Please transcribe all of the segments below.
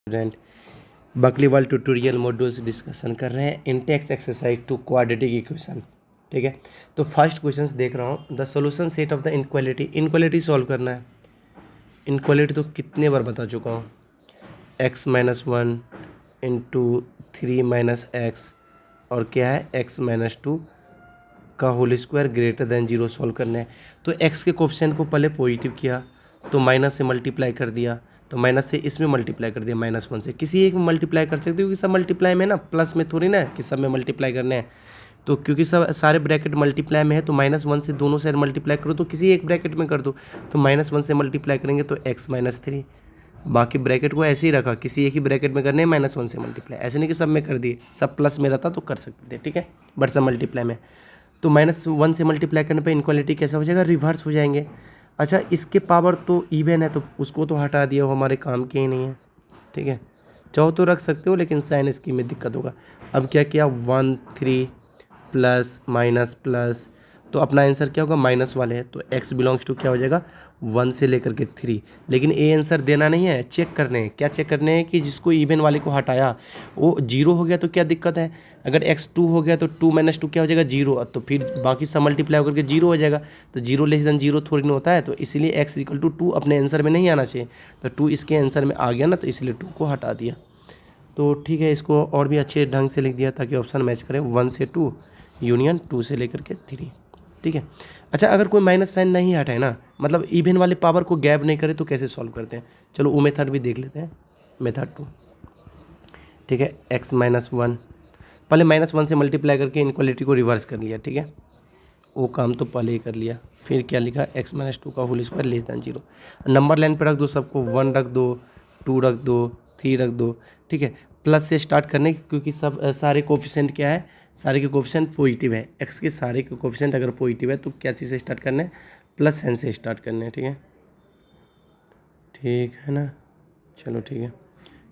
Student Bakliwal tutorial modules discussion कर रहे हैं इंटेक्स एक्सरसाइज टू क्वाड्रेटिक इक्वेशन। ठीक है, तो फर्स्ट क्वेश्चन देख रहा हूँ, the solution set of the inequality solve करना है। इनक्वालिटी तो कितने बार बता चुका हूँ, x-1 इंटू 3 - x और क्या है x-2 का whole square greater than 0 solve करना है। तो x के कोफिशिएंट को पहले पॉजिटिव किया तो माइनस से मल्टीप्लाई कर दिया, तो माइनस से इसमें मल्टीप्लाई कर दिया, -1 से। किसी एक में मल्टीप्लाई कर सकते हो क्योंकि सब मल्टीप्लाई में ना, प्लस में थोड़ी ना कि सब में मल्टीप्लाई करने हैं। तो क्योंकि सब सारे ब्रैकेट मल्टीप्लाई में है तो -1 से दोनों साइड मल्टीप्लाई करो, तो किसी एक ब्रैकेट में कर दो। तो -1 से मल्टीप्लाई करेंगे तो x-3, बाकी ब्रैकेट को ऐसे ही रखा, किसी एक ही ब्रैकेट में करने -1 से मल्टीप्लाई, ऐसे नहीं कि सब में कर दिए, सब प्लस में रहता तो कर सकते थे। ठीक है, बट सब मल्टीप्लाई में। तो -1 से मल्टीप्लाई करने पे इनक्वालिटी कैसा हो जाएगा, रिवर्स हो जाएंगे। अच्छा, इसके पावर तो इवन है तो उसको तो हटा दिया, वो हमारे काम के ही नहीं है। ठीक है, चाहो तो रख सकते हो लेकिन साइन इसकी में दिक्कत होगा। अब क्या किया, 1 3 प्लस माइनस प्लस, तो अपना आंसर क्या होगा, माइनस वाले है तो x बिलोंग्स टू क्या हो जाएगा 1 से लेकर के 3। लेकिन ये आंसर देना नहीं है, चेक करने हैं। क्या चेक करने हैं कि जिसको इवन वाले को हटाया वो 0 हो गया तो क्या दिक्कत है। अगर x 2 हो गया तो 2 - 2 क्या हो जाएगा 0, तो फिर बाकी सब मल्टीप्लाई होकर के 0 हो जाएगा। तो 0 लेस देन 0 थोड़ी ना होता है, तो इसीलिए x = 2 अपने आंसर में नहीं आना चाहिए। तो 2 इसके आंसर में आ गया ना, तो इसलिए 2 को हटा दिया। तो ठीक है, इसको और भी अच्छे ढंग से लिख दिया ताकि ऑप्शन मैच करे, 1 से 2 यूनियन 2 से लेकर के 3। ठीक है। अच्छा, अगर कोई माइनस साइन नहीं हटाए ना, मतलब इवन वाले पावर को गैप नहीं करे तो कैसे सॉल्व करते हैं, चलो वो मेथड भी देख लेते हैं। मेथड 2, ठीक है, x-1 पहले -1 से मल्टीप्लाई करके इनक्वालिटी को रिवर्स कर लिया। ठीक है, वो काम तो पहले ही कर लिया। फिर क्या लिखा, x-2 का whole square less than 0। Number line पर रख दो सबको, 1 रख दो, 2 रख दो, 3 रख दो। ठीक है, प्लस से स्टार्ट करने क्योंकि सब सारे कोफिशिएंट क्या है, सारे के कोफिशिएंट पॉजिटिव है। x के सारे के कोफिशिएंट अगर पॉजिटिव है तो क्या चीज़ से स्टार्ट करना है, प्लस साइन से स्टार्ट करना है। ठीक है, ठीक है ना, चलो ठीक है,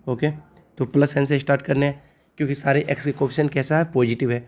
ओके। तो प्लस साइन से स्टार्ट करने हैं क्योंकि सारे x के कोफिशिएंट कैसा है, पॉजिटिव है।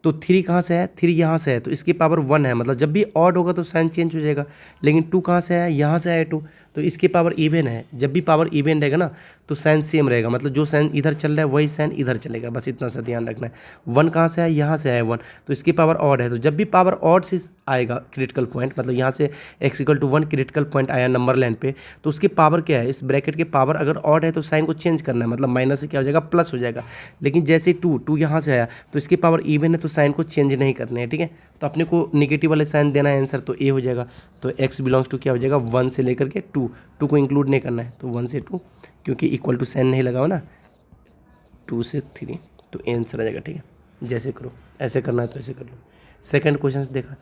तो 3 कहाँ से है, 3 यहाँ से है तो इसकी पावर 1 है, मतलब जब भी ऑड होगा तो साइन चेंज हो जाएगा। लेकिन 2 कहाँ से है, यहाँ से है 2, तो इसकी पावर इवन है। जब भी पावर इवन रहेगा ना तो साइन सेम रहेगा, मतलब जो साइन इधर चल रहा है वही साइन इधर चलेगा, बस इतना सा ध्यान रखना है। 1 कहाँ से है, यहाँ से है 1, तो इसकी पावर ऑड है। तो जब भी पावर ऑड से आएगा क्रिटिकल पॉइंट, मतलब यहाँ से x = 1 क्रिटिकल पॉइंट आया नंबर लाइन पे, तो उसकी पावर क्या है, इस ब्रैकेट के पावर अगर ऑड है तो साइन को चेंज करना है, मतलब माइनस से क्या हो जाएगा, प्लस हो जाएगा। लेकिन जैसे 2 यहाँ से आया तो इसकी पावर इवन है तो साइन को चेंज नहीं करने हैं। ठीक है, तो अपने को निगेटिव वाले साइन देना है, आंसर तो ए हो जाएगा। तो x बिलोंग्स टू क्या हो जाएगा, 1 से लेकर के 2 को इंक्लूड नहीं करना है, तो 1 से 2 क्योंकि इक्वल टू साइन नहीं लगाओ ना, 2 से 3, तो आंसर आ जाएगा। ठीक है, जैसे करो, ऐसे करना है तो ऐसे कर लो। सेकंड क्वेश्चन देखा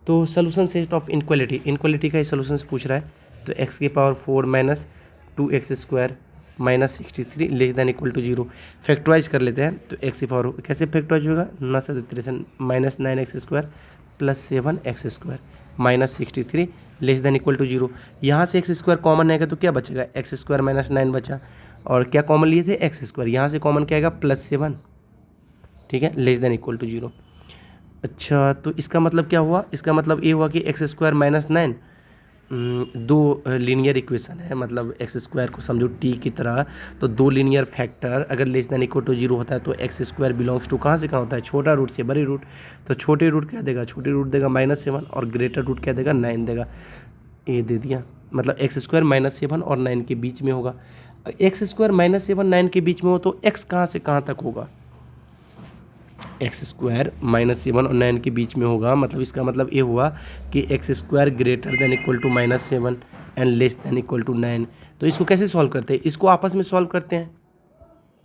तो सोल्यूशन सेट ऑफ इनक्वालिटी का सोल्यूशन से पूछ रहा है। तो x की power 4 - 2x² -63 less than equal to 0। Factorise कर लेते हैं। तो x की पावर कैसे फैक्टराइज होगा, -9x² + 7x² -63 less than equal to 0। यहाँ से x² कॉमन आएगा तो क्या बचेगा, x² - 9 बचा, और क्या कॉमन लिए थे, x², यहाँ से कॉमन क्या आएगा, +7। ठीक है, लेस देन इक्वल टू 0। अच्छा, तो इसका मतलब क्या हुआ, इसका मतलब ये हुआ कि x² - 9 दो लीनियर इक्वेशन है, मतलब x² को समझो t की तरह। तो 2 लीनियर फैक्टर अगर लेस देन इक्वल टू 0 होता है तो x² बिलोंग्स टू कहाँ से कहाँ होता है, छोटा रूट से बड़ी रूट। तो छोटे रूट क्या देगा, छोटे रूट देगा -7 और ग्रेटर रूट क्या देगा, 9 देगा। ये दे दिया, मतलब x² -7 और 9 के बीच में होगा। x² -7 9 के बीच में हो तो x कहाँ से कहाँ तक होगा, x² -7 और 9 के बीच में होगा, मतलब इसका मतलब ये हुआ कि x² greater than equal to -7 and less than equal to 9। तो इसको कैसे सॉल्व करते हैं, इसको आपस में सॉल्व करते हैं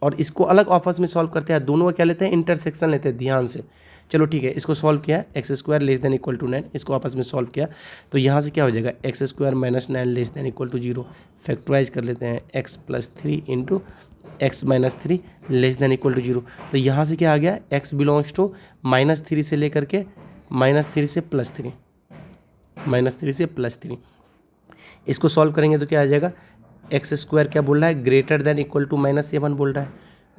और इसको अलग आपस में सॉल्व करते हैं, दोनों का क्या लेते हैं, इंटरसेक्शन लेते हैं, ध्यान से। चलो ठीक है, इसको सॉल्व किया, x² less than equal to 9, इसको आपस में सॉल्व किया तो यहाँ से क्या हो जाएगा, x² - 9 less than equal to 0। Factorise कर लेते हैं, x + 3 into x - 3 less than equal to 0। तो यहाँ से क्या आ गया, x बिलोंग्स टू -3 से लेकर के -3 से +3, -3 से +3। इसको सॉल्व करेंगे तो क्या आ जाएगा, x² क्या बोल रहा है, ग्रेटर देन इक्वल टू -7 बोल रहा है।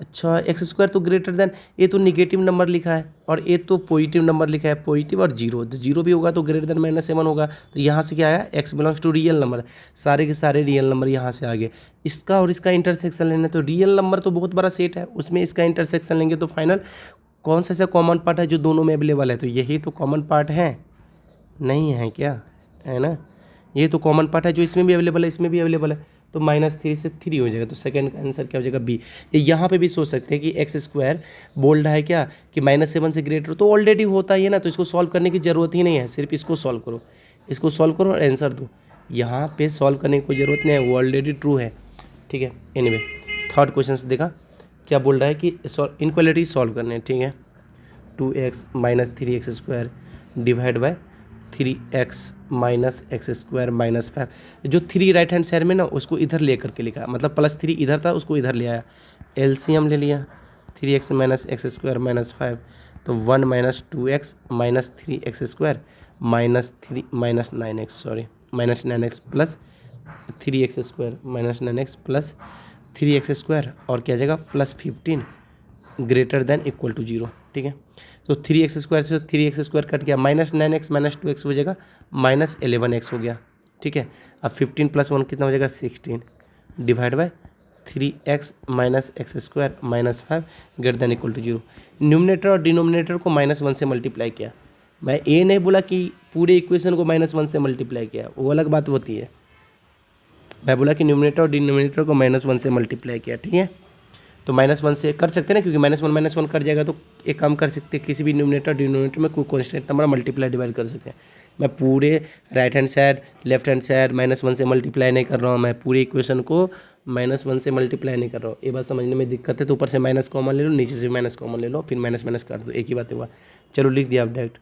अच्छा एक्स स्क्वायर तो ग्रेटर देन, ये तो निगेटिव नंबर लिखा है और ये तो पॉजिटिव नंबर लिखा है, पॉजिटिव और जीरो, तो जीरो भी होगा तो ग्रेटर देन -7 होगा। तो यहाँ से क्या आया, x belongs to real number, सारे के सारे रियल नंबर यहाँ से आ गए। इसका और इसका इंटरसेक्शन लेना, तो रियल नंबर तो बहुत बड़ा सेट है, उसमें इसका इंटरसेक्शन लेंगे तो फाइनल कौन सा ऐसा कॉमन पार्ट है जो दोनों में अवेलेबल है, तो यही तो कॉमन पार्ट है, नहीं है क्या, है ना, ये तो कॉमन पार्ट है जो इसमें भी अवेलेबल है, इसमें भी अवेलेबल है, तो -3 से 3 हो जाएगा। तो सेकंड का आंसर क्या हो जाएगा, बी। यहाँ पे भी सोच सकते हैं कि एक्स स्क्वायर बोल रहा है क्या कि -7 से ग्रेटर, तो ऑलरेडी होता ही है ना, तो इसको सॉल्व करने की ज़रूरत ही नहीं है, सिर्फ इसको सॉल्व करो, इसको सॉल्व करो और आंसर दो। यहाँ पे सॉल्व करने की कोई ज़रूरत नहीं है, वो ऑलरेडी ट्रू है, ठीक है। एनीवे थर्ड क्वेश्चन देखा क्या बोल रहा है कि इनक्वालिटी सॉल्व करने, ठीक है। 2x - 3x² divide by 3x - x² - 5, जो 3 राइट हैंड साइड में ना उसको इधर ले करके लिखा, मतलब +3 इधर था उसको इधर ले आया, एलसीएम ले लिया 3x - x² - 5, तो 1 - 2x - 3x² -9x plus 3x² -9x plus 3x² और क्या जाएगा +15 ग्रेटर देन इक्वल टू 0, ठीक है। तो 3x² से 3x² कट गया, -9x - 2x हो जाएगा -11x हो गया, ठीक है। अब 15 + 1 कितना हो जाएगा 16 divide by 3x - x² - 5 greater than equal to 0। Numerator और डिनोमिनेटर को -1 से मल्टीप्लाई किया, मैं ये नहीं बोला कि पूरे इक्वेशन को -1 से मल्टीप्लाई किया, वो अलग बात होती है, मैं बोला कि न्यूमरेटर और डिनोमिनेटर को -1 से मल्टीप्लाई किया, ठीक है। तो -1 से कर सकते हैं ना, क्योंकि -1 कट जाएगा, तो एक काम कर सकते हैं, किसी भी न्यूमरेटर डिनोमिनेटर में कोई कॉन्स्टेंट नंबर मल्टीप्लाई डिवाइड कर सकते हैं। मैं पूरे right hand side left hand side -1 से मल्टीप्लाई नहीं कर रहा हूँ, मैं पूरे इक्वेशन को -1 से मल्टीप्लाई नहीं कर रहा हूँ। ये बात समझने में दिक्कत है तो ऊपर से माइनस कॉमन ले लो, नीचे से माइनस कॉमन ले लो, फिर माइनस काट दो, एक ही बात हुआ। चलो लिख दिया आप डायरेक्ट,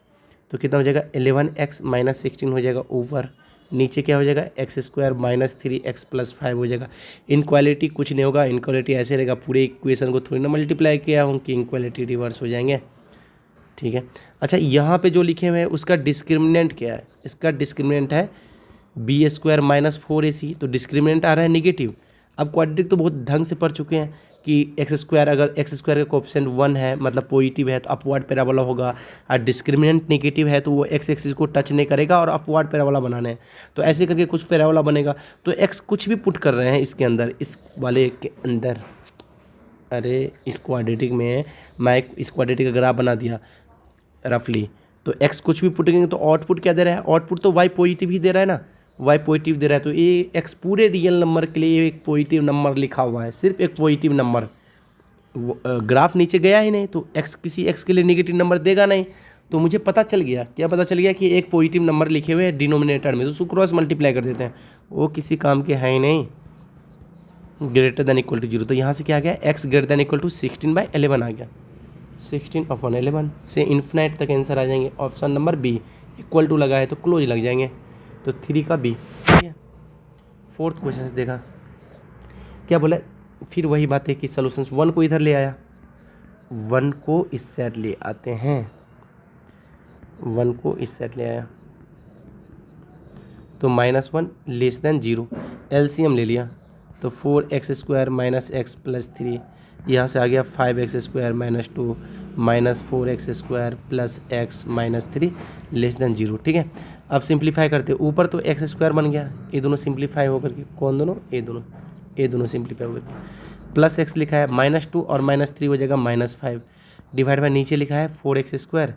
तो कितना हो जाएगा 11x - 16 हो जाएगा ऊपर, नीचे क्या हो जाएगा x² - 3x + 5 हो जाएगा। इनक्वालिटी कुछ नहीं होगा, इनक्वालिटी ऐसे रहेगा, पूरे इक्वेशन को थोड़ी ना मल्टीप्लाई किया हूँ कि इनक्वालिटी रिवर्स हो जाएंगे, ठीक है। अच्छा यहाँ पे जो लिखे हुए हैं उसका डिस्क्रिमिनेंट क्या है, इसका डिस्क्रिमिनेंट है b² - 4ac, तो डिस्क्रिमिनेंट आ रहा है निगेटिव। अब क्वाड्रेटिक तो बहुत ढंग से पढ़ चुके हैं कि x², अगर x² का कोएफिशिएंट 1 है मतलब पॉजिटिव है तो अपवर्ड पैराबोला होगा, और डिस्क्रिमिनेंट नेगेटिव है तो वो x एक्सिस को टच नहीं करेगा और अपवर्ड पैराबोला बनाना है, तो ऐसे करके कुछ पैराबोला बनेगा। तो x कुछ भी पुट कर रहे हैं इसके अंदर, इस वाले के अंदर, अरे इस क्वाड्रेटिक में मैं इस क्वाड्रेटिक का ग्राफ बना दिया रफली, तो x कुछ भी पुट करेंगे तो आउटपुट क्या दे रहा है, आउटपुट तो y पॉजिटिव ही दे रहा है ना, y पॉजिटिव दे रहा है, तो ये x पूरे रियल नंबर के लिए एक पॉजिटिव नंबर लिखा हुआ है, सिर्फ एक पॉजिटिव नंबर, ग्राफ नीचे गया ही नहीं, तो x किसी x के लिए नेगेटिव नंबर देगा नहीं, तो मुझे पता चल गया, क्या पता चल गया कि एक पॉजिटिव नंबर लिखे हुए हैं डिनोमिनेटर में, तो उसको क्रॉस मल्टीप्लाई कर देते हैं, वो किसी काम के है ही नहीं, ग्रेटर देन इक्वल टू 0, तो यहाँ से क्या आ गया x greater than equal to 16/11 आ गया, 16/11 से इन्फिनाइट तक आंसर आ जाएंगे। Option number B, equal to लगा है तो क्लोज लग जाएंगे, तो 3 का बी, ठीक है। फोर्थ क्वेश्चन देखा क्या बोला, फिर वही बात है कि सॉल्यूशंस 1 को इधर ले आया, 1 को इस साइड ले आते हैं, 1 को इस साइड ले आया, तो -1 < 0, एलसीएम ले लिया, तो 4x² - x + 3, यहाँ से आ गया 5x² - 2 -4x² + x - 3 < 0, ठीक है। अब सिंप्लीफाई करते हैं, ऊपर तो x² बन गया, ये दोनों सिंप्लीफाई होकर के, कौन दोनों, ये दोनों सिंप्लीफाई होकर के, प्लस x लिखा है, -2 और -3 हो जाएगा -5 डिवाइड बाय नीचे लिखा है 4x²,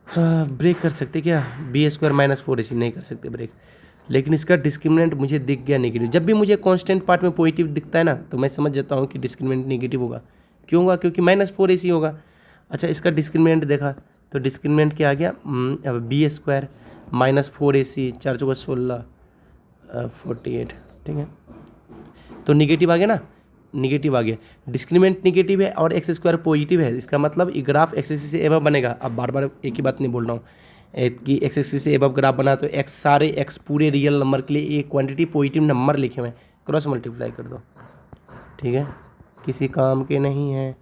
हाँ ब्रेक कर सकते क्या, b² - 4ac नहीं कर सकते ब्रेक, लेकिन इसका डिस्क्रिमिनेंट मुझे दिख गया नेगेटिव। जब भी मुझे कांस्टेंट पार्ट में पॉजिटिव दिखता है ना तो मैं समझ जाता हूँ कि डिस्क्रिमिनेंट नेगेटिव होगा, क्यों होगा, क्योंकि -4ac होगा। अच्छा इसका डिस्क्रिमिनेंट देखा तो डिस्क्रिमिनेंट क्या आ गया, अब b² - 4ac 4 × 16 48, ठीक है, तो निगेटिव आ गया ना, निगेटिव आ गया, डिस्क्रिमिनेंट निगेटिव है और x² पॉजिटिव है, इसका मतलब ये ग्राफ x एक्सिस से एबव बनेगा। अब बार बार एक ही बात नहीं बोल रहा हूँ कि x एक्सिस से एबव ग्राफ बना तो x सारे x पूरे रियल नंबर के लिए एक क्वांटिटी पॉजिटिव नंबर लिखे हुए हैं, क्रॉस मल्टीप्लाई कर दो, ठीक है, किसी काम के नहीं है,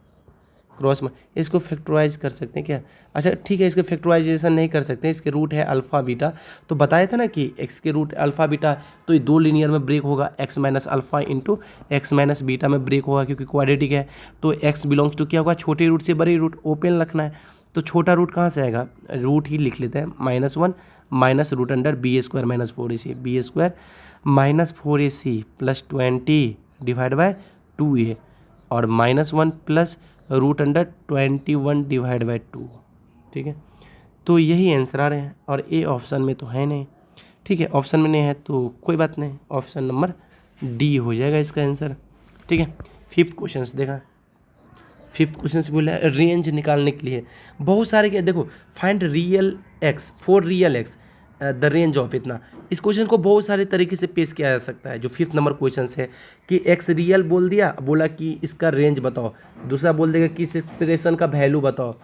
क्रॉस में इसको फैक्टराइज कर सकते हैं क्या? अच्छा ठीक है, इसके फैक्टराइजेशन नहीं कर सकते, इसके रूट है अल्फ़ा बीटा। तो बताया था ना कि x के रूट अल्फ़ा बीटा, तो ये दो लीनियर में ब्रेक होगा, x minus alpha into x minus beta में ब्रेक होगा क्योंकि क्वाड्रेटिक है। तो x बिलोंग्स टू क्या होगा, छोटे रूट से बड़े रूट, ओपन रखना है। तो छोटा रूट कहाँ से आएगा, रूट ही लिख लेते हैं, -1 minus root under b square minus 4ac, b square minus 4ac plus 20 divide by 2a और -1 plus root under 21 divide by 2। ठीक है, तो यही आंसर आ रहे हैं और ए ऑप्शन में तो है नहीं। ठीक है, ऑप्शन में नहीं है तो कोई बात नहीं, ऑप्शन नंबर डी हो जाएगा इसका आंसर। ठीक है, फिफ्थ क्वेश्चन देखा, फिफ्थ क्वेश्चन से बोला है रेंज निकालने के लिए बहुत सारे क्या, देखो find real x for real x the range of इतना। इस क्वेश्चन को बहुत सारे तरीके से पेश किया जा सकता है। जो फिफ्थ नंबर क्वेश्चन है कि एक्स रियल बोल दिया, बोला कि इसका रेंज बताओ, दूसरा बोल देगा कि इस एक्सप्रेशन का वैल्यू बताओ,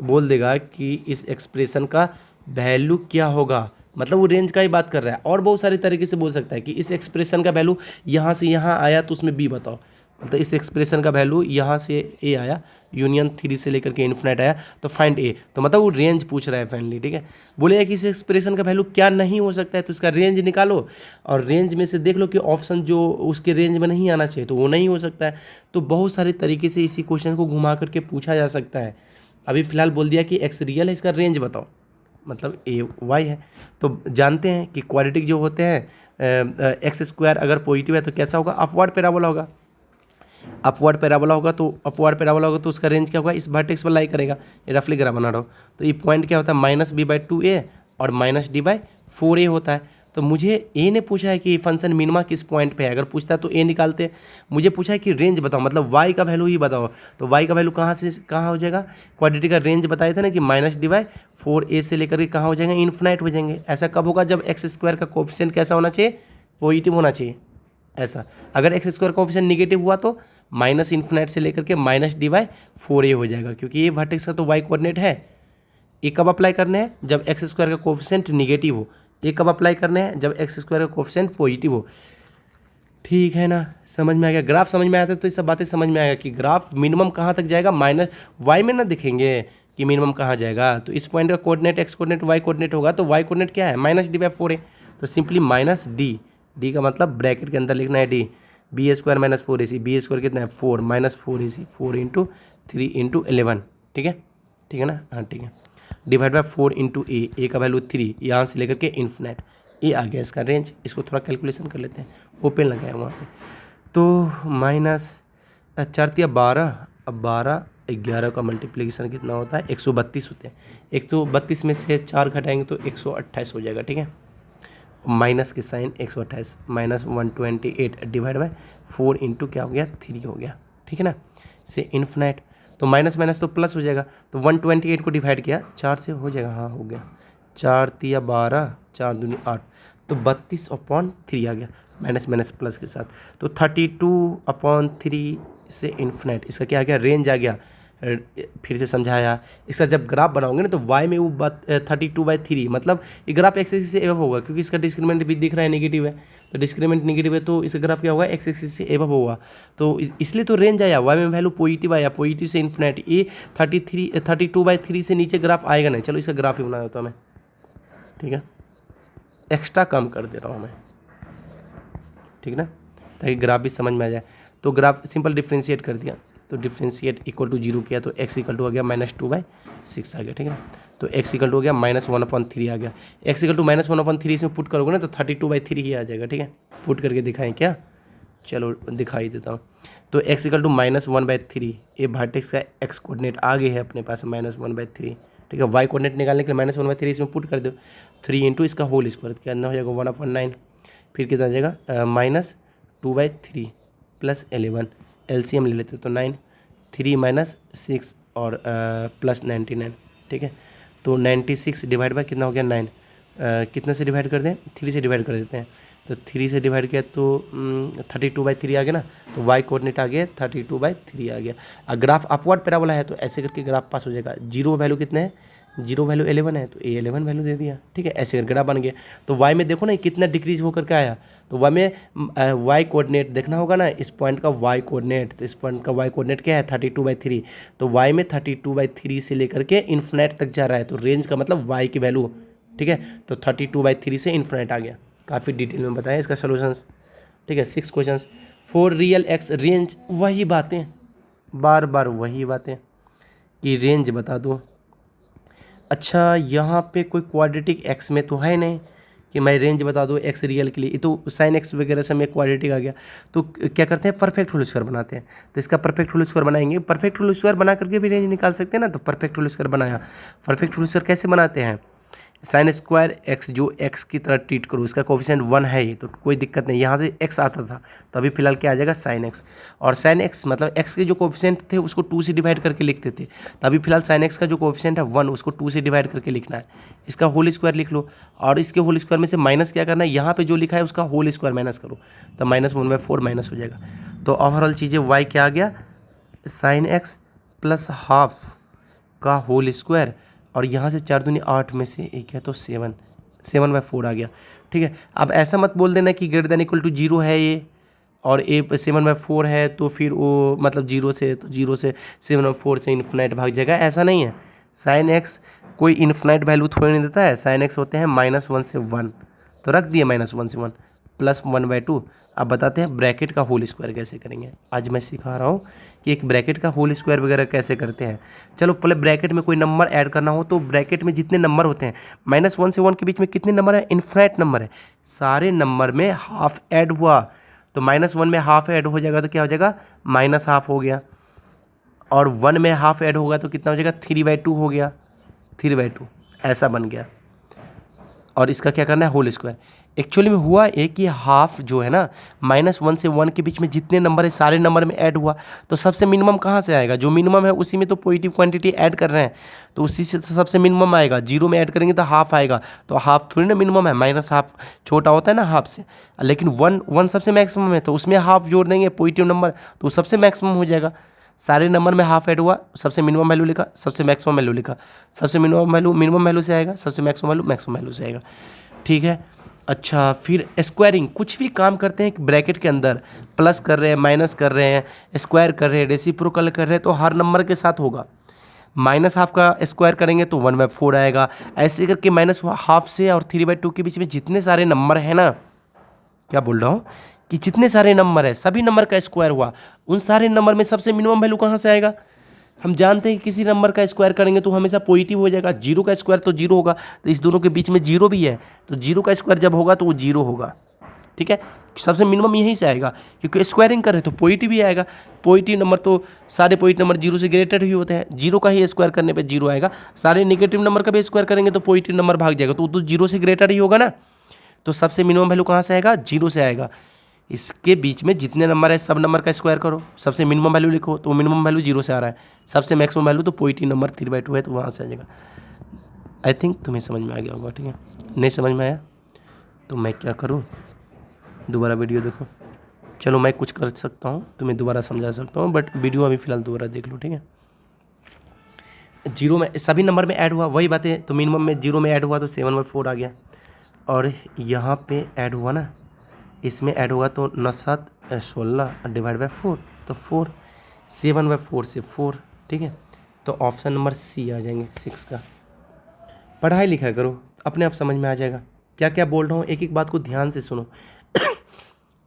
बोल देगा कि इस एक्सप्रेशन का वैल्यू क्या होगा, मतलब वो रेंज का ही बात कर रहा है। और बहुत सारे तरीके से बोल सकता है कि इस एक्सप्रेशन का वैल्यू यहाँ से यहाँ आया तो उसमें बी बताओ, मतलब इस एक्सप्रेशन का वैल्यू यहाँ से ए आया, यूनियन 3 से लेकर के इन्फिनाइट आया तो फाइंड ए, तो मतलब वो रेंज पूछ रहा है फाइनली। ठीक है, बोलेगा कि इस एक्सप्रेशन का वैल्यू क्या नहीं हो सकता है, तो इसका रेंज निकालो और रेंज में से देख लो कि ऑप्शन जो उसके रेंज में नहीं आना चाहिए तो वो नहीं हो सकता है। तो बहुत सारे तरीके से इसी क्वेश्चन को घुमा करके पूछा जा सकता है। अभी फिलहाल बोल दिया कि एक्स रियल है, इसका रेंज बताओ, मतलब ए वाई है। तो जानते हैं कि क्वाड्रेटिक जो होते हैं एक्स स्क्वायर अगर पॉजिटिव है तो कैसा होगा, अपवर्ड पैराबोला होगा, अपवर्ड पैराबोला होगा। तो अपवर्ड पैराबोला होगा तो उसका रेंज क्या होगा, इस वर्टेक्स पर लाई करेगा। ये रफली ग्राफ बना रहा हूँ, तो ये पॉइंट क्या होता है, -b/2a और -d/4a होता है। तो मुझे ए ने पूछा है कि फंक्शन मिनिमा किस पॉइंट पे है, अगर पूछता है तो ए निकालते। मुझे पूछा है कि रेंज बताओ, मतलब वाई का वैल्यू ही बताओ, तो वाई का वैल्यू कहाँ से कहाँ हो जाएगा, क्वाड्रेटिक का रेंज बताए थे ना कि -d/4a से लेकर के कहाँ हो जाएंगे, इन्फिनाइट हो जाएंगे। ऐसा कब होगा, जब एक्स स्क्वायर का कोएफिशिएंट कैसा होना चाहिए, पॉजिटिव होना चाहिए। ऐसा अगर एक्स स्क्वायर का कोएफिशिएंट निगेटिव हुआ तो माइनस इन्फिनाइट से लेकर के -d/4a हो जाएगा, क्योंकि ये वर्टेक्स का तो वाई कोऑर्डिनेट है। ये कब अप्लाई करने हैं, जब एक्स स्क्वायर का कोएफिशिएंट निगेटिव हो। ये कब अप्लाई करने हैं, जब एक्स स्क्वायर का कोएफिशिएंट पॉजिटिव हो। ठीक है ना, समझ में आ गया, ग्राफ समझ में आया तो ये सब बातें समझ में आएगा कि ग्राफ मिनिमम कहाँ तक जाएगा, माइनस वाई में ना दिखेंगे कि मिनिमम कहाँ जाएगा। तो इस पॉइंट का coordinate x coordinate y coordinate होगा, तो वाई कोऑर्डिनेट क्या है, -d/4a, तो सिंपली -d, डी का मतलब ब्रैकेट के अंदर लिखना है D, b square minus 4ac, b square कितना है 4 -4ac, 4 × 3 × 11। ठीक है, ठीक है ना, हाँ ठीक है, डिवाइड बाय 4 × ए का वैल्यू 3, यहाँ से लेकर के इन्फिनाइट, ये आ गया इसका रेंज। इसको थोड़ा कैलकुलेशन कर लेते हैं, ओपन लगाया वहाँ पे। तो -4×12, अब 12 11 का मल्टीप्लिकेशन कितना होता है, 132 होते हैं। 132 में से 4 घटाएंगे तो 128 हो जाएगा। ठीक है, माइनस के साइन 128 -128 डिवाइड बाय 4 × क्या हो गया 3 हो गया। ठीक है ना, से इन्फिनाइट, तो माइनस माइनस तो प्लस हो जाएगा, तो 128 को डिवाइड किया 4 से हो जाएगा, हाँ हो गया, 4×3 = 12, 4×2 8, तो 32/3 आ गया, माइनस माइनस प्लस के साथ, तो 32/3 से इन्फिनाइट, इसका क्या आ गया, रेंज आ गया। फिर से समझाया, इसका जब ग्राफ बनाओगे ना तो y में वो 32/3, मतलब ये ग्राफ एक्स एक्सिस से एबव होगा, क्योंकि इसका डिस्क्रिमिनेंट भी दिख रहा है नेगेटिव है, तो डिस्क्रिमिनेंट नेगेटिव है तो इसका ग्राफ क्या होगा, एक्स एक्सिस से एबव होगा। तो इसलिए तो रेंज आया, y में वैल्यू पॉजिटिव आया, पॉजिटिव से इन्फिनिटी। ये 32/3 से नीचे ग्राफ आएगा नहीं। चलो इसका ग्राफ ही बनाया होता मैं, ठीक है, एक्स्ट्रा कम कर दे रहा हूँ मैं, ठीक ना, ताकि ग्राफ भी समझ में आ जाए। तो ग्राफ सिंपल डिफ्रेंशिएट कर दिया, तो डिफ्रेंशिएट इक्वल टू 0 किया तो x इक्वल टू आ गया -2/6 आ गया। ठीक है, तो x इक्वल टू हो गया -1/3 आ गया। x इक्वल टू -1/3 इसमें पुट करोगे ना तो 32/3 ही आ जाएगा। ठीक है, पुट करके दिखाएं क्या, चलो दिखाई देता हूँ। तो x इक्वल टू -1/3, ये वर्टेक्स का x कोऑर्डिनेट आ गए है अपने पास -1/3। ठीक है, y कोऑर्डिनेट निकालने के लिए -1/3 इसमें पुट कर दो, 3 × इसका होल स्क्वायर कितना हो जाएगा 1/9, फिर कितना आ जाएगा -2/3 + 11, एलसीएम ले लेते तो 9, 3 - 6 और +99। ठीक है, तो 96 डिवाइड बाय कितना हो गया 9, कितने से डिवाइड कर दें, 3 से डिवाइड कर देते हैं, तो 3 से डिवाइड किया तो 32/3 आ गया ना, तो y कोऑर्डिनेट आ गया 32/3 आ गया। ग्राफ अपवर्ड पैराबोला है तो ऐसे करके ग्राफ पास हो जाएगा। जीरो वैल्यू कितने हैं, जीरो वैल्यू 11 है तो ए 11 वैल्यू दे दिया, ठीक है। ऐसे ग्राफ बन गया। तो वाई में देखो ना कितना डिक्रीज होकर के आया, तो वाई में वाई कोऑर्डिनेट देखना होगा ना, इस पॉइंट का वाई कोऑर्डिनेट, तो इस पॉइंट का वाई कोऑर्डिनेट क्या है 32/3, तो वाई में 32/3 से लेकर के इन्फिनिट तक जा रहा है, तो रेंज का मतलब वाई की वैल्यू, ठीक है। तो 32/3 से इन्फिनिट आ गया, काफ़ी डिटेल में बताया इसका सोल्यूशंस, ठीक है। 6 question. For real x range, वही बातें, बार बार वही बातें कि रेंज बता दो। अच्छा यहाँ पे कोई क्वाड्रेटिक एक्स में तो है नहीं कि मैं रेंज बता दूँ एक्स रियल के लिए, ये तो साइन एक्स वगैरह से में क्वाड्रेटिक आ गया। तो क्या करते हैं, परफेक्ट होल स्क्वायर बनाते हैं। तो इसका परफेक्ट होल स्क्वायर बनाएंगे, परफेक्ट होल स्क्वायर बना करके भी रेंज निकाल सकते हैं ना। तो परफेक्ट होल स्क्वायर बनाया, परफेक्ट होल स्क्वायर कैसे बनाते हैं, साइन स्क्वायर एक्स जो एक्स की तरह ट्रीट करो, इसका कोफिशिएंट 1 है ही, तो कोई दिक्कत नहीं, यहाँ से एक्स आता था तो अभी फिलहाल क्या आ जाएगा साइन एक्स, और साइन एक्स मतलब एक्स के जो कोफिशिएंट थे उसको 2 से डिवाइड करके लिखते थे, तो अभी फिलहाल साइन एक्स का जो कोफिशिएंट है 1 उसको 2 से डिवाइड करके लिखना है, इसका होल स्क्वायर लिख लो, और इसके होल स्क्वायर में से माइनस क्या करना है, यहाँ पे जो लिखा है उसका होल स्क्वायर माइनस करो, तो -1/4 माइनस हो जाएगा। तो ओवरऑल चीज़ें वाई क्या आ गया, साइन एक्स प्लस हाफ का होल स्क्वायर, और यहाँ से 4 दूनी 8 में से एक है तो 7/4 आ गया, ठीक है। अब ऐसा मत बोल देना कि ग्रेटर देन इक्वल टू 0 है ये और ए 7/4 है तो फिर वो मतलब 0 से 7/4 से इन्फिनाइट भाग जाएगा, ऐसा नहीं है। साइन एक्स कोई इन्फिनाइट वैल्यू थोड़ी नहीं देता है, साइन एक्स होते हैं -1 से 1, तो रख दिए -1 से 1 प्लस 1/2। अब बताते हैं ब्रैकेट का होल स्क्वायर कैसे करेंगे। आज मैं सिखा रहा हूँ कि एक ब्रैकेट का होल स्क्वायर वगैरह कैसे करते हैं। चलो पहले ब्रैकेट में कोई नंबर ऐड करना हो तो ब्रैकेट में जितने नंबर होते हैं, -1 से 1 के बीच में कितने नंबर है, इन्फिनिट नंबर है, सारे नंबर में हाफ ऐड हुआ, तो -1 में हाफ ऐड हो जाएगा तो क्या हो जाएगा, -1/2 हो गया, और 1 में हाफ ऐड होगा तो कितना हो जाएगा, 3/2 हो गया, 3/2 ऐसा बन गया। और इसका क्या करना है, होल स्क्वायर। एक्चुअली में हुआ एक, ये हाफ जो है ना -1 से 1 के बीच में जितने नंबर है सारे नंबर में ऐड हुआ, तो सबसे मिनिमम कहाँ से आएगा, जो मिनिमम है उसी में तो पॉजिटिव क्वांटिटी ऐड कर रहे हैं, तो उसी से तो सबसे मिनिमम आएगा। 0 में ऐड करेंगे तो हाफ आएगा, तो हाफ थोड़ी ना मिनिमम है, -1/2 छोटा होता है ना हाफ से, लेकिन 1 सबसे मैक्सिमम है, तो उसमें हाफ जोड़ देंगे पॉजिटिव नंबर तो सबसे मैक्सिमम हो जाएगा। सारे नंबर में हाफ ऐड हुआ, सबसे मिनिमम वैल्यू लिखा, सबसे मैक्सिमम वैल्यू लिखा, सबसे मिनिमम वैल्यू से आएगा, सबसे मैक्सिमम वैल्यू से आएगा, ठीक है। अच्छा फिर स्क्वायरिंग, कुछ भी काम करते हैं ब्रैकेट के अंदर, प्लस कर रहे हैं, माइनस कर रहे हैं, स्क्वायर कर रहे हैं, रेसिप्रोकल कर रहे हैं, तो हर नंबर के साथ होगा। -1/2 का स्क्वायर करेंगे तो 1/4 आएगा, ऐसे करके -1/2 से और 3/2 के बीच में जितने सारे नंबर हैं ना, क्या बोल रहा हूँ कि जितने सारे नंबर है सभी नंबर का स्क्वायर हुआ, उन सारे नंबर में सबसे मिनिमम वैल्यू कहाँ से आएगा, हम जानते हैं कि किसी नंबर का स्क्वायर करेंगे तो हमेशा पॉजिटिव हो जाएगा, 0 का स्क्वायर तो 0 होगा, तो इस दोनों के बीच में 0 भी है, तो 0 का स्क्वायर जब होगा तो वो 0 होगा, ठीक है। सबसे मिनिमम यहीं से आएगा, क्योंकि स्क्वायरिंग कर रहे तो पॉजिटिव ही आएगा, पॉजिटिव नंबर तो सारे पॉजिटिव नंबर 0 से ग्रेटर ही होते हैं, 0 का ही स्क्वायर करने पे 0 आएगा, सारे नेगेटिव नंबर का भी स्क्वायर करेंगे तो पॉजिटिव नंबर भाग जाएगा, तो 0 से ग्रेटर ही होगा ना, तो सबसे मिनिमम वैल्यू कहाँ से आएगा, 0 से आएगा। इसके बीच में जितने नंबर है सब नंबर का स्क्वायर करो, सबसे मिनिमम वैल्यू लिखो, तो मिनिमम वैल्यू 0 से आ रहा है, सबसे मैक्सिमम वैल्यू तो पॉजिटिव नंबर 3/2 है, तो वहाँ से आ जाएगा। आई थिंक तुम्हें समझ में आ गया होगा, ठीक है। नहीं समझ में आया तो मैं क्या करूँ, दोबारा वीडियो देखो। चलो मैं कुछ कर सकता हूँ, तुम्हें दोबारा समझा सकता हूँ, बट वीडियो अभी फ़िलहाल दोबारा देख लो, ठीक है। 0 में सभी नंबर में ऐड हुआ, वही बात है, तो मिनिमम में 0 में ऐड हुआ तो 7/4 आ गया, और यहाँ पे ऐड हुआ ना, इसमें ऐड होगा तो 9×7 16 /4 तो 4, 7/4 से 4, ठीक है। तो ऑप्शन नंबर सी आ जाएंगे 6 का। पढ़ाई लिखा करो, अपने आप समझ में आ जाएगा क्या क्या बोल रहा हूँ, एक एक बात को ध्यान से सुनो।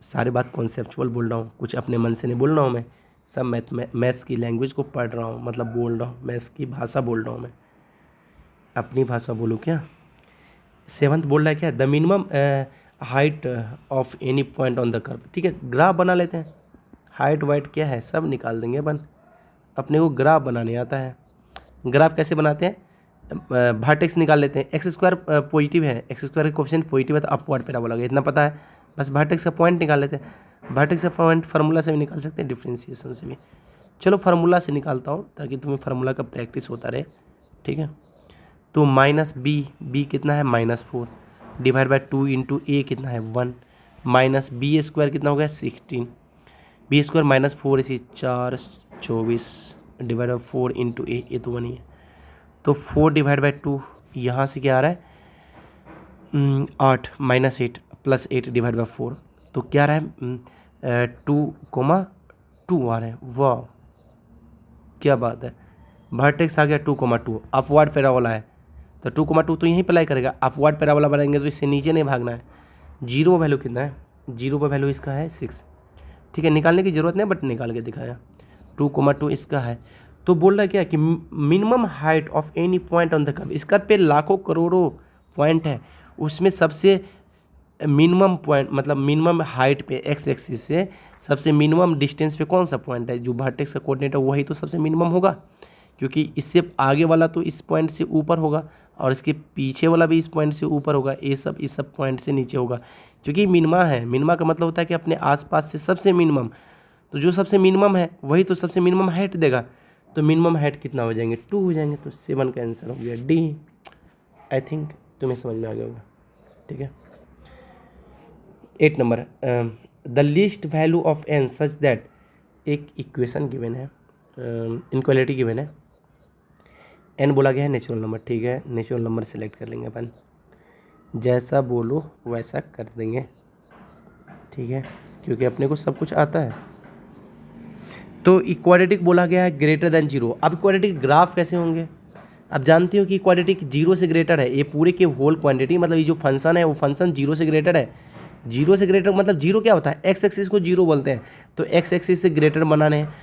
सारे बात कॉन्सेप्चुअल बोल रहा हूँ, कुछ अपने मन से नहीं बोल रहा हूँ मैं, सब मैथ्स की लैंग्वेज को पढ़ रहा हूँ, मतलब बोल रहा हूँ, मैथ्स की भाषा बोल रहा हूँ मैं, अपनी भाषा बोलूँ क्या। 7th बोल रहा है क्या, the minimum height of any point on the curve, ठीक है। ग्राफ बना लेते हैं, हाइट वाइट क्या है सब निकाल देंगे अपन, अपने को ग्राफ बनाने आता है। ग्राफ कैसे बनाते हैं, वर्टेक्स निकाल लेते हैं, x² पॉजिटिव है, x² का कोएफिशिएंट पॉजिटिव है तो अपवर्ड पैराबोला होगा, इतना पता है, बस वर्टेक्स का पॉइंट निकाल लेते हैं। वर्टेक्स का पॉइंट फार्मूला से भी निकाल सकते हैं, डिफ्रेंशिएशन से भी। चलो फार्मूला से निकालता हूँ ताकि तुम्हें फार्मूला का प्रैक्टिस होता रहे, ठीक है। तो -b कितना है, -4 /2 × a कितना है 1, -b² कितना हो गया 16, b² -4 इसी 4 24 /4 × a, ये तो 1 ही है, तो 4 डिवाइड बाई 2, यहाँ से क्या आ रहा है 8 माइनस 8 प्लस 8 डिवाइड बाई 4, तो क्या आ रहा है 2,2 आ रहे हैं। वाह क्या बात है, वर्टेक्स आ गया 2,2, अपवर्ड पैराबोला है तो 2,2 तो यहीं अप्लाई करेगा। अपवर्ड पैराबोला बनाएंगे तो इससे नीचे नहीं भागना है। जीरो वैल्यू कितना है, जीरो पर वैल्यू इसका है 6, ठीक है, निकालने की ज़रूरत नहीं बट निकाल के दिखाया। 2,2 इसका है। तो बोल रहा है क्या कि minimum height of any point on the curve, इस कर्व पे लाखों करोड़ों पॉइंट है, उसमें सबसे मिनिमम पॉइंट मतलब मिनिमम हाइट पे एक्स एक्सिस से सबसे मिनिमम डिस्टेंस पे कौन सा पॉइंट है, जो वर्टेक्स का कोऑर्डिनेट है वही तो सबसे मिनिमम होगा, क्योंकि इससे आगे वाला तो इस पॉइंट से ऊपर होगा और इसके पीछे वाला भी इस पॉइंट से ऊपर होगा, ये सब इस सब पॉइंट से नीचे होगा, क्योंकि मिनिमा है। मिनिमा का मतलब होता है कि अपने आसपास से सबसे मिनिमम, तो जो सबसे मिनिमम है वही तो सबसे मिनिमम हाइट देगा। तो मिनिमम हाइट कितना हो जाएंगे, 2 हो जाएंगे। तो 7 का आंसर हो गया डी। आई थिंक तुम्हें समझ में आ गया होगा, ठीक है। 8 number, the least value of n such that, एक इक्वेशन गिवन है, इनक्वालिटी गिवन है, एन बोला गया है नेचुरल नंबर, ठीक है, नेचुरल नंबर सेलेक्ट कर लेंगे अपन, जैसा बोलो वैसा कर देंगे, ठीक है, क्योंकि अपने को सब कुछ आता है। तो इक्वाड्रेटिक बोला गया है ग्रेटर देन 0। अब इक्वाड्रेटिक ग्राफ कैसे होंगे, अब जानते हो कि इक्वाड्रेटिक 0 से ग्रेटर है, ये पूरे के होल क्वांटिटी मतलब ये जो फंक्शन है वो फंक्शन 0 से ग्रेटर है। 0 से ग्रेटर मतलब 0 क्या होता है, एक्स एक्सिस को 0 बोलते हैं, तो एक्स एक्सिस से ग्रेटर बनाने हैं,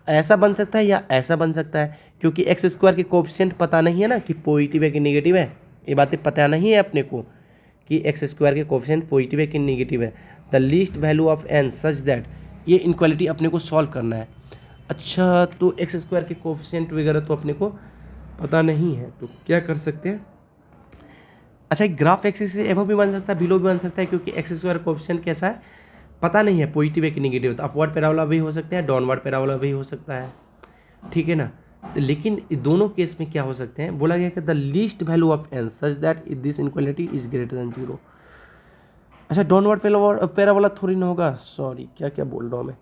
ऐसा बन सकता है या ऐसा बन सकता है, क्योंकि एक्स स्क्वायर के कोएफिशिएंट पता नहीं है ना कि पॉजिटिव है कि नेगेटिव है, ये बातें पता नहीं है अपने को कि एक्स स्क्वायर के कोएफिशिएंट पॉजिटिव है कि नेगेटिव है। The least value of n such that, ये इनक्वालिटी अपने को सॉल्व करना है। अच्छा, तो एक्स स्क्वायर के कोएफिशिएंट वगैरह तो अपने को पता नहीं है, तो क्या कर सकते हैं, अच्छा एक ग्राफ एक्सिस से एबव भी बन सकता है बिलो भी बन सकता है, क्योंकि एक्स स्क्वायर कोएफिशिएंट कैसा है पता नहीं है, पॉजिटिव है कि नेगेटिव, तो अपवर्ड पैराबोला भी हो सकता है, डाउनवर्ड पैराबोला भी हो सकता है, ठीक है ना। तो लेकिन दोनों केस में क्या हो सकते हैं, बोला गया कि the least value of n such that this inequality is greater than 0। अच्छा डाउनवर्ड पैराबोला थोड़ी ना होगा, सॉरी क्या क्या बोल रहा हूँ मैं,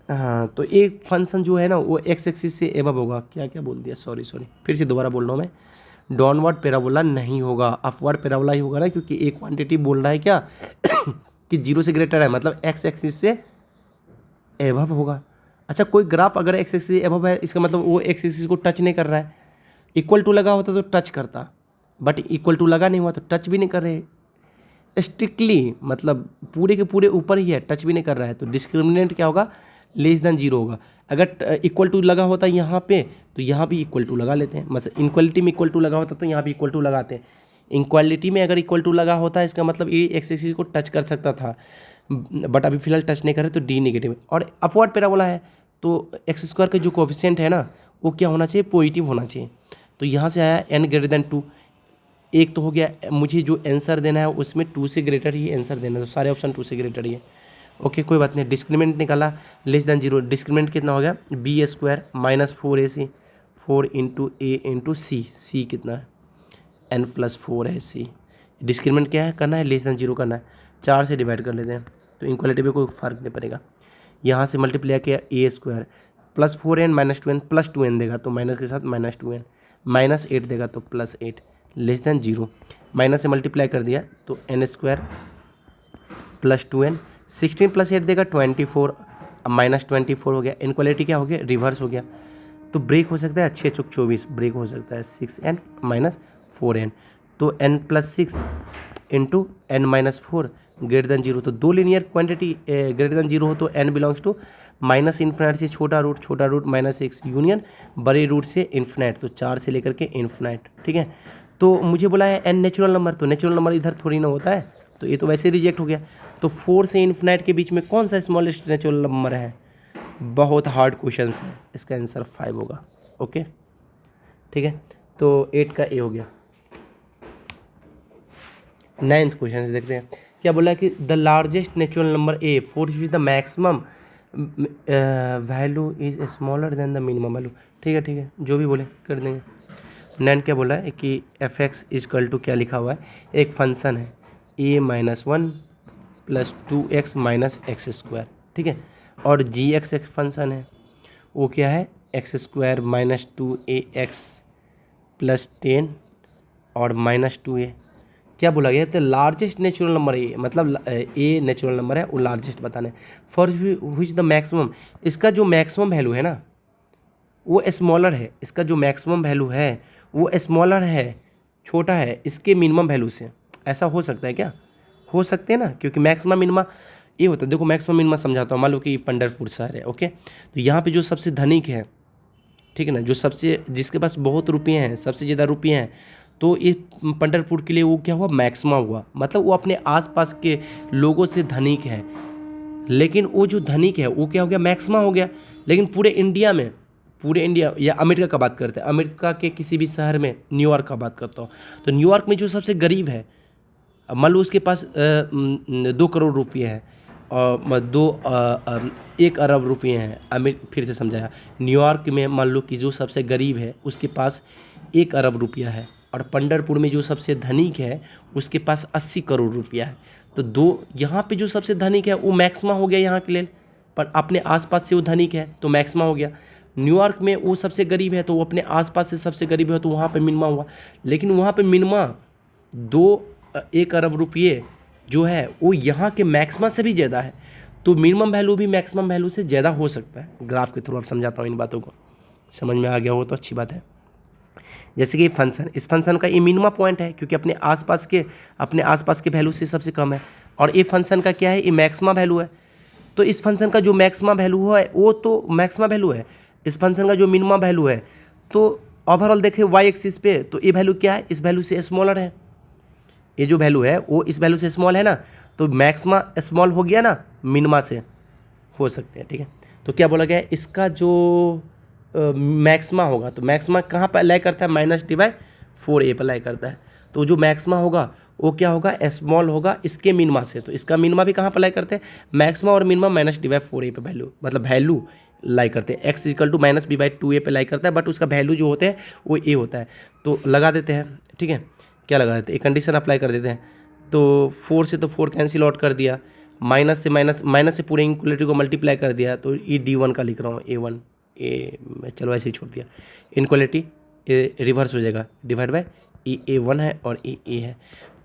हाँ तो एक फंक्शन जो है ना वो एक्स एक्सिस से एबव होगा, क्या क्या बोल दिया, सॉरी फिर से दोबारा बोल रहा हूँ मैं, डाउनवर्ड पैराबोला नहीं होगा, अपवर्ड पैराबोला ही होगा ना, क्योंकि एक क्वांटिटी बोल रहा है क्या कि 0 से ग्रेटर है मतलब एक्स एक्सिस से एबव होगा। अच्छा कोई ग्राफ अगर एक्स एक्सिस से एबव है इसका मतलब वो एक्स एक्सिस को टच नहीं कर रहा है, इक्वल टू लगा होता तो टच करता, बट इक्वल टू लगा नहीं हुआ तो टच भी नहीं कर रहे, स्ट्रिक्टली मतलब पूरे के पूरे ऊपर ही है, टच भी नहीं कर रहा है, तो डिस्क्रिमिनेंट क्या होगा, लेस देन 0 होगा। अगर इक्वल टू लगा होता यहाँ पे तो यहाँ भी इक्वल टू लगा लेते हैं, मतलब इनक्वालिटी में इक्वल टू लगा होता तो यहाँ भी इक्वल टू लगाते हैं। इनक्वालिटी में अगर इक्वल टू लगा होता है इसका मतलब ये एक्स एक्सिस को टच कर सकता था, बट अभी फिलहाल टच नहीं कर रहे तो डी नेगेटिव। और अपवर्ड पैराबोला है तो एक्स स्क्वायर का जो कोएफिशिएंट है ना वो क्या होना चाहिए, पॉजिटिव होना चाहिए। तो यहाँ से आया एन ग्रेटर देन 2, एक तो हो गया, मुझे जो आंसर देना है उसमें 2 से ग्रेटर ही आंसर देना है, तो सारे ऑप्शन 2 से ग्रेटर ही है। ओके कोई बात नहीं, डिस्क्रिमिनेंट निकाला लेस देन 0, डिस्क्रिमिनेंट कितना हो गया B square minus 4ac 4 into A into C कितना है n प्लस 4 है सी। डिस्क्रिमिनेंट क्या है करना है, लेस देन 0 करना है, 4 से डिवाइड कर लेते हैं तो इनक्वालिटी में कोई फर्क नहीं पड़ेगा। यहाँ से मल्टीप्लाई किया A square plus 4n minus 2n plus 2n देगा तो माइनस के साथ माइनस 2n, माइनस 8 देगा तो प्लस 8, लेस देन 0, माइनस से मल्टीप्लाई कर दिया तो n square plus 2n, 16 plus 8 देगा 24, अब माइनस 24 हो गया, इनक्वालिटी क्या हो गया, रिवर्स हो गया, तो ब्रेक हो सकता है 6 चौक 24, ब्रेक हो सकता है 6n माइनस 4n, तो n plus 6 into n minus 4 greater than 0, तो दो लीनियर क्वांटिटी ग्रेटर देन 0 हो तो n belongs to minus infinite से छोटा रूट माइनस 6 यूनियन बड़े रूट से इन्फिनाइट, तो 4 से लेकर के इन्फिनाइट, ठीक है। तो मुझे बोला है n नेचुरल नंबर, तो नेचुरल नंबर इधर थोड़ी ना होता है, तो ये तो वैसे रिजेक्ट हो गया। तो 4 से इन्फिनाइट के बीच में कौन सा स्मॉलेस्ट नेचुरल नंबर है, बहुत हार्ड क्वेश्चन है, इसका आंसर 5 होगा। ओके ठीक है, तो 8 का ए हो गया। 9th क्वेश्चन देखते हैं, क्या बोला है कि the largest natural number A for which the maximum value is smaller than the minimum value, ठीक है जो भी बोले कर देंगे। 9 क्या बोला है कि एफ एक्स इजकल टू क्या लिखा हुआ है, एक फंक्शन है A minus 1 plus 2x minus X square, ठीक है, और जी एक्स एक फंक्शन है वो क्या है एक्स स्क्वायर माइनस 2ax +10 और -2a। क्या बोला गया? तो लार्जेस्ट नेचुरल नंबर है, मतलब ए नेचुरल नंबर है, वो लार्जेस्ट बताना है। फॉर व्हिच द मैक्सिमम, इसका जो मैक्सिमम वैल्यू है ना वो स्मॉलर है, इसका जो मैक्सिमम वैल्यू है वो स्मॉलर है, छोटा है इसके मिनिमम वैल्यू से। ऐसा हो सकता है क्या? हो सकते हैं ना, क्योंकि मैक्सिमम मिनिमा ये होता है। देखो मैक्सिमम मिनिमा समझाता हूँ। मान लो कि पंढरपुर शहर है, ओके, तो यहाँ पे जो सबसे धनिक है, ठीक है ना, जो सबसे जिसके पास बहुत रुपये हैं, सबसे ज़्यादा रुपये हैं, तो ये पंढरपुर के लिए वो क्या हुआ? मैक्सिमा हुआ। मतलब वो अपने आसपास के लोगों से धनिक है, लेकिन वो जो धनिक है वो क्या हो गया? मैक्सिमा हो गया। लेकिन पूरे इंडिया में, पूरे इंडिया या अमेरिका का बात करते हैं, अमेरिका के किसी भी शहर में, न्यूयॉर्क का बात करता हूँ, तो न्यूयॉर्क में जो सबसे गरीब है, अब मान लो उसके पास 2 करोड़ रुपये है, और 1 अरब रुपये हैं। फिर से समझाया, न्यूयॉर्क में मान लो कि जो सबसे गरीब है उसके पास 1 अरब रुपया है, और पंढरपुर में जो सबसे धनिक है उसके पास 80 करोड़ रुपया है। तो दो यहाँ पे जो सबसे धनिक है वो मैक्सिमा हो गया यहाँ के लिए, पर अपने आसपास से वो धनिक है तो मैक्सिमा हो गया। न्यूयॉर्क में वो सबसे गरीब है तो वो अपने आसपास से सबसे गरीब है तो वहाँ पे मिनिमा हुआ। लेकिन वहाँ पे मिनिमा 1 अरब रुपये जो है वो यहाँ के मैक्सिमा से भी ज़्यादा है, तो मिनिमम वैल्यू भी मैक्सिमम वैल्यू से ज़्यादा हो सकता है। ग्राफ के थ्रू अब समझाता हूँ इन बातों को, समझ में आ गया हो तो अच्छी बात है। जैसे कि फंक्शन, इस फंक्शन का ये मिनिमम पॉइंट है क्योंकि अपने आसपास के वैल्यू से सबसे कम है, और ये फंक्शन का क्या है? ये मैक्सिमा वैल्यू है। तो इस फंक्शन का जो मैक्सिमा वैल्यू है वो तो मैक्सिमा वैल्यू है, इस फंक्शन का जो मिनिमम वैल्यू है, तो ओवरऑल देखें वाई एक्सिस पे, तो ये वैल्यू क्या है? इस वैल्यू से स्मॉलर है। ये जो वैल्यू है वो इस वैल्यू से स्मॉल है ना, तो मैक्सिमा स्मॉल हो गया ना, मिनिमा से हो सकते हैं, ठीक है। तो क्या बोला गया है? इसका जो मैक्सिमा होगा, तो मैक्सिमा कहाँ पर अलाई करता है? -d/4a पर अलाई करता है। तो जो मैक्सिमा होगा वो क्या होगा? स्मॉल होगा इसके मिनिमा से। तो इसका मिनिमा भी कहाँ पर अलाई करते हैं? मैक्सिमा और मिनिमा -d/4a पे वैल्यू, मतलब वैल्यू लाई करते हैं। x = -b/2a पे लाई करता है, बट उसका वैल्यू जो होते हैं वो a होता है। तो लगा देते हैं, ठीक है, क्या लगा देते हैं? एक कंडीशन अप्लाई कर देते हैं। तो 4 से तो 4 कैंसिल आउट कर दिया, माइनस से पूरे इनक्वलिटी को मल्टीप्लाई कर दिया, तो ये d1 का लिख रहा हूँ, a1 चलो ऐसे ही छोड़ दिया। इनक्वलिटी रिवर्स हो जाएगा, डिवाइड बाय a1 है और a है।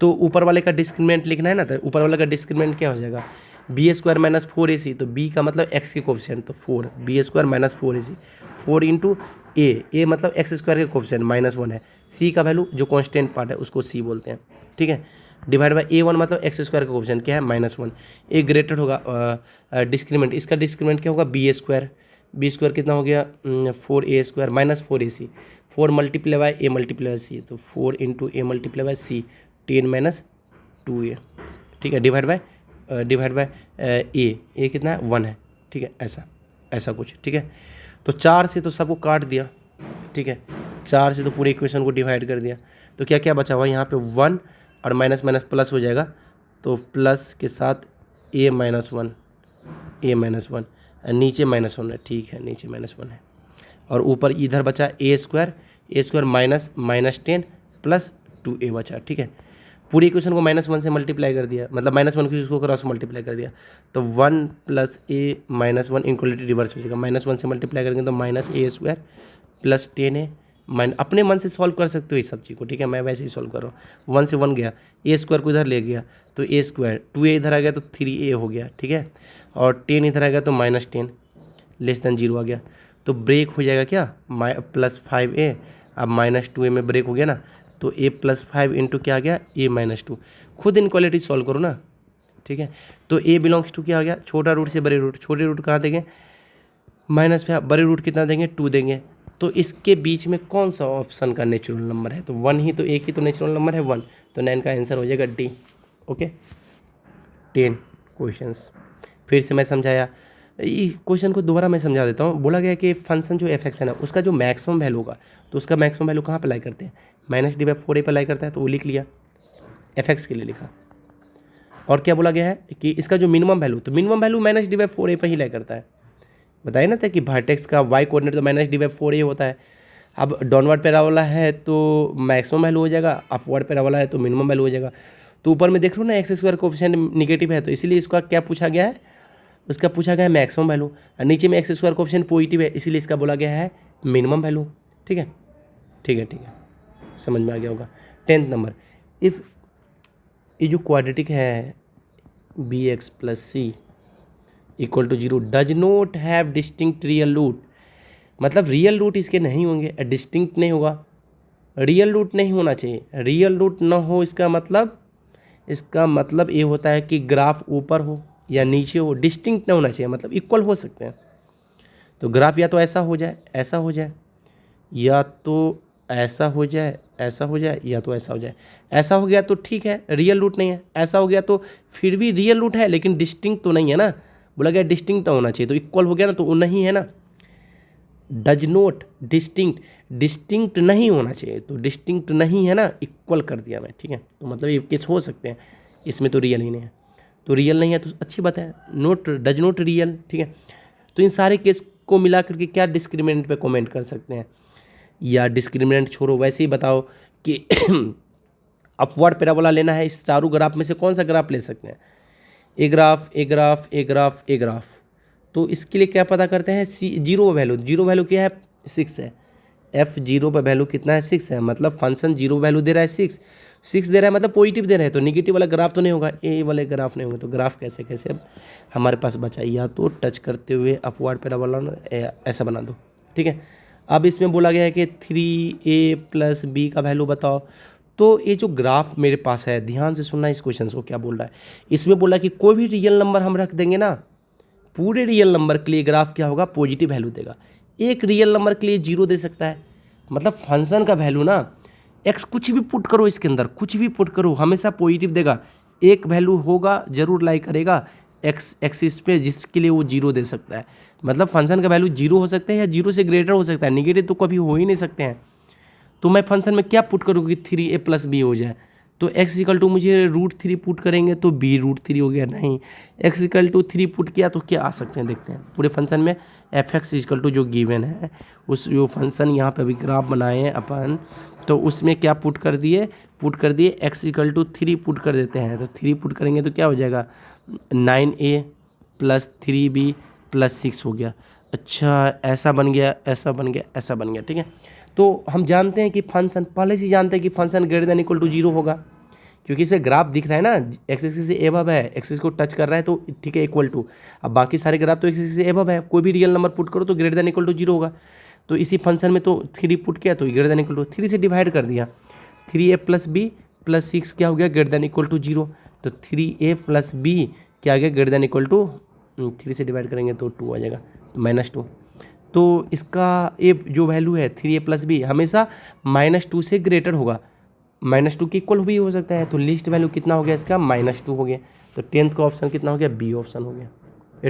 तो ऊपर वाले का डिस्क्रिमिनेंट लिखना है ना, तो ऊपर वाले का डिस्क्रिमिनेंट क्या हो जाएगा? b² - 4ac, तो b का मतलब x के कोफिशिएंट, तो 4 b² - 4ac, 4 इंटू a मतलब x² के कोफिशिएंट -1 है, c का वैल्यू जो कांस्टेंट पार्ट है उसको c बोलते हैं, ठीक है, डिवाइड बाय a1 मतलब x² का कोफिशिएंट क्या है? -1। a ग्रेटर होगा डिस्क्रिमिनेंट, इसका डिस्क्रिमिनेंट क्या होगा? b² कितना हो गया? 4a² - 4ac, 4 multiply by a multiply by c, तो 4 into a multiply by c, 10 - 2a, ठीक है, डिवाइड बाय a कितना है? 1 है, ठीक है, ऐसा कुछ, ठीक है। तो 4 से तो सबको काट दिया, ठीक है, 4 से तो पूरे इक्वेशन को डिवाइड कर दिया, तो क्या क्या बचा हुआ? यहाँ पे 1 और माइनस माइनस प्लस हो जाएगा, तो प्लस के साथ a -1 नीचे -1 है, ठीक है, नीचे -1 है, और ऊपर इधर बचा a² -10 प्लस 2a बचा, ठीक है। पूरी इक्वेशन को -1 से मल्टीप्लाई कर दिया, मतलब -1 की उसको क्रॉस मल्टीप्लाई कर दिया, तो 1 + a -1 इनक्वलिटी रिवर्स हो जाएगा, -1 से मल्टीप्लाई करेंगे तो -a² प्लस 10a। अपने मन से सॉल्व कर सकते हो इस सब चीज़ को, ठीक है, मैं वैसे ही सॉल्व कर रहा हूँ। 1 से 1 गया, a² को इधर ले गया तो a², 2a इधर आ गया तो 3a हो गया, ठीक है, और 10 इधर आ गया तो -10 <0 आ गया, तो ब्रेक हो जाएगा क्या? +5a, अब -2a में ब्रेक हो गया ना, तो a + 5 इंटू क्या आ गया? a -2। खुद इनक्वालिटी सॉल्व करो ना, ठीक है। तो a बिलोंग्स टू क्या आ गया? छोटा रूट से बड़े रूट, छोटे रूट कहाँ देंगे? -5, बड़े रूट कितना देंगे? 2 देंगे। तो इसके बीच में कौन सा ऑप्शन का नेचुरल नंबर है? तो 1 ही, तो एक ही तो नेचुरल नंबर है 1, तो 9 का आंसर हो जाएगा डी। ओके, 10 क्वेश्चंस फिर से मैं समझाया, क्वेश्चन को दोबारा मैं समझा देता हूँ। बोला गया कि फंक्शन जो f(x) है ना, उसका जो मैक्सिमम वैल्यू होगा, तो उसका मैक्सिमम वैल्यू कहाँ पर लाई करते हैं? -d/4a पर लाई करता है, तो वो लिख लिया, f(x) के लिए लिखा। और क्या बोला गया है कि इसका जो मिनिमम वैल्यू, तो मिनिमम वैल्यू -d/4a पर ही लाई करता है। बताइए ना था कि वर्टेक्स का y कोऑर्डिनेट तो -d/4a होता है। अब डाउनवर्ड पैराबोला है तो मैक्सिमम वैल्यू हो जाएगा, अपवर्ड पैराबोला है तो मिनिमम वैल्यू हो जाएगा। तो ऊपर में देख रहे हो ना x² कोएफिशिएंट निगेटिव है, तो इसीलिए इसका क्या पूछा गया है? उसका पूछा गया है मैक्सिमम वैल्यू, और नीचे में x² कोएफिशिएंट पॉजिटिव है, इसीलिए इसका बोला गया है मिनिमम वैल्यू, ठीक है, ठीक है, ठीक है। समझ में आ गया होगा। 10th नंबर, इफ़ ये जो क्वाड्रेटिक है b x plus c equal to 0 does not have distinct real root, मतलब रियल रूट इसके नहीं होंगे, डिस्टिंक्ट नहीं होगा, रियल रूट नहीं होना चाहिए। रियल रूट ना हो इसका मतलब ये होता है कि ग्राफ ऊपर हो या नीचे हो, डिस्टिंक्ट नहीं होना चाहिए, मतलब इक्वल हो सकते हैं। तो ग्राफ या तो ऐसा हो जाए, ऐसा हो जाए, या तो ऐसा हो जाए, ऐसा हो जाए, या तो ऐसा हो जाए। ऐसा हो गया तो ठीक है, रियल रूट नहीं है। ऐसा हो गया तो फिर भी रियल रूट है लेकिन डिस्टिंक्ट तो नहीं है ना, बोला गया डिस्टिंक्ट होना चाहिए, तो इक्वल हो गया ना, तो वो नहीं है ना। डज नॉट डिस्टिंक्ट नहीं होना चाहिए, तो डिस्टिंक्ट नहीं है ना, इक्वल कर दिया मैं, ठीक है। तो मतलब ये केस हो सकते हैं, इसमें तो रियल ही नहीं है, तो रियल नहीं है तो अच्छी बात है, नोट डज नॉट रियल, ठीक है। तो इन सारे केस को मिला करके क्या डिस्क्रिमिनेंट पे कमेंट कर सकते हैं, या डिस्क्रिमिनेंट छोड़ो, वैसे ही बताओ कि अपवर्ड पैराबोला लेना है, इस चारों ग्राफ में से कौन सा ग्राफ ले सकते हैं, a graph, a graph, a graph, a graph. तो इसके लिए क्या पता करते हैं, जीरो वैल्यू क्या है, 6 है। एफ जीरो पर वैल्यू कितना है, 6 है, मतलब फंक्शन जीरो वैल्यू दे रहा है, 6 दे रहा है, मतलब पॉजिटिव दे रहा है, तो निगेटिव वाला ग्राफ तो नहीं होगा, ए वाले ग्राफ नहीं होगा। तो ग्राफ कैसे कैसे अब हमारे पास बचा, या तो टच करते हुए अपवर्ड पैराबोला ऐसा बना दो, ठीक है। अब इसमें बोला गया है कि 3a प्लस बी का वैल्यू बताओ। तो ये जो ग्राफ मेरे पास है, ध्यान से सुनना इस क्वेश्चन को, क्या बोल रहा है। इसमें बोला कि कोई भी रियल नंबर हम रख देंगे ना, पूरे रियल नंबर के लिए ग्राफ क्या होगा, पॉजिटिव वैल्यू देगा। एक रियल नंबर के लिए 0 दे सकता है, मतलब फंक्शन का वैल्यू ना, एक्स कुछ भी पुट करो इसके अंदर, कुछ भी पुट करो हमेशा पॉजिटिव देगा। एक वैल्यू होगा जरूर लाई करेगा एक्स एक्सिस पे, जिसके लिए वो 0 दे सकता है। मतलब फंक्शन का वैल्यू 0 हो सकता है या 0 से ग्रेटर हो सकता है, निगेटिव तो कभी हो ही नहीं सकते हैं। तो मैं फंक्शन में क्या पुट करूँ कि 3a प्लस बी हो जाए, तो x इक्वल टू मुझे √3 पुट करेंगे तो b √3 हो गया, नहीं x इक्वल टू 3 पुट किया तो क्या आ सकते हैं, देखते हैं पूरे फंक्शन में। f(x) इक्वल टू जो गिवन है, उस जो फंक्शन यहाँ पे अभी ग्राफ बनाए हैं अपन, तो उसमें क्या पुट कर दिए x इक्वल टू 3 पुट कर देते हैं। तो 3 पुट करेंगे तो क्या हो जाएगा, 9a प्लस 3b प्लस 6 हो गया। अच्छा ऐसा बन गया, ऐसा बन गया, ऐसा बन गया, ठीक है। तो हम जानते हैं कि फंक्शन, पहले से जानते हैं कि function greater than equal to 0 होगा, क्योंकि इसे ग्राफ दिख रहा है ना, एक्सिस से एबव है, एक्सिस को टच कर रहा है तो ठीक है, इक्वल टू। अब बाकी सारे ग्राफ तो एक्सिस से एबव है, कोई भी रियल नंबर पुट करो तो ग्रेटर देन इक्वल टू 0 होगा। तो इसी फंक्शन में तो 3 पुट किया तो ग्रेटर देन इक्वल टू 3 से डिवाइड कर दिया, 3a प्लस बी प्लस 6 क्या हो गया, ग्रेटर देन इक्वल टू 0। तो 3a प्लस बी क्या आ गया, ग्रेटर देन इक्वल टू 3 से डिवाइड करेंगे तो 2 आ जाएगा, -2। तो इसका ए जो वैल्यू है 3a प्लस बी हमेशा -2 से ग्रेटर होगा, -2 के इक्वल भी हो सकता है। तो लिस्ट वैल्यू कितना हो गया इसका, -2 हो गया। तो 10th का ऑप्शन कितना हो गया, बी ऑप्शन हो गया।